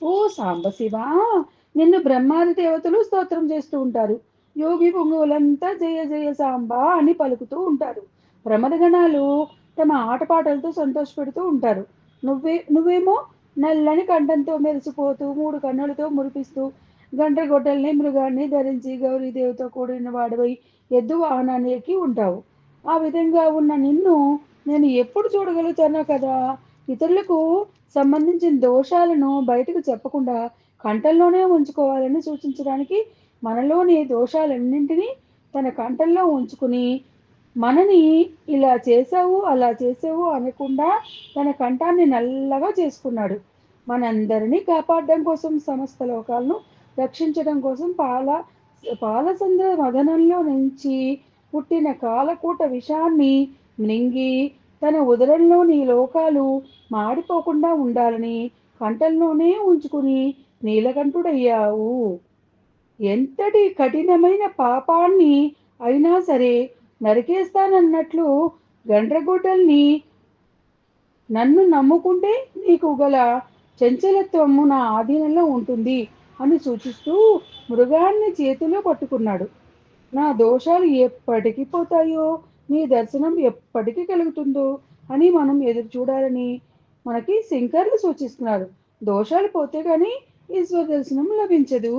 ఓ సాంబశివ, నిన్ను బ్రహ్మాది దేవతలు స్తోత్రం చేస్తూ ఉంటారు. యోగి పొంగువులంతా జయ జయ సాంబ అని పలుకుతూ ఉంటారు. ప్రమదగణాలు తమ ఆటపాటలతో సంతోషపెడుతూ ఉంటారు. నువ్వేమో నల్లని కంఠంతో మెరిసిపోతూ మూడు కన్నులతో మురిపిస్తూ గండ్రగొడ్డల్ని మృగాన్ని ధరించి గౌరీదేవితో కూడిన వాడివై ఎద్దు వాహనాన్ని ఎక్కి ఉంటావు. ఆ విధంగా ఉన్న నిన్ను నేను ఎప్పుడు చూడగలుగుతానో కదా. ఇతరులకు సంబంధించిన దోషాలను బయటకు చెప్పకుండా కంఠంలోనే ఉంచుకోవాలని సూచించడానికి, మనలోని దోషాలన్నింటినీ తన కంఠంలో ఉంచుకుని మనని ఇలా చేసావు అలా చేసావు అనకుండా తన కంఠాన్ని నల్లగా చేసుకున్నాడు. మనందరినీ కాపాడడం కోసం, సమస్త లోకాలను రక్షించడం కోసం పాలసంద్ర మదనంలో నుంచి పుట్టిన కాలకూట విషాన్ని మృంగి తన ఉదరంలోని లోకాలు మాడిపోకుండా ఉండాలని కంఠంలోనే ఉంచుకుని నీలకంఠుడయ్యావు. ఎంతటి కఠినమైన పాపాన్ని అయినా సరే నరికేస్తానన్నట్లు గండ్రగొడ్డల్ని నన్ను నమ్ముకుంటే నీకు గల చంచలత్వము నా ఆధీనంలో ఉంటుంది అని సూచిస్తూ మృగాన్ని చేతిలో పట్టుకున్నాడు. నా దోషాలు ఎప్పటికి పోతాయో, నీ దర్శనం ఎప్పటికి కలుగుతుందో అని మనం ఎదురు చూడాలని మనకి శంకర్లు సూచిస్తున్నారు. దోషాలు పోతే కానీ ఈశ్వర దర్శనం లభించదు.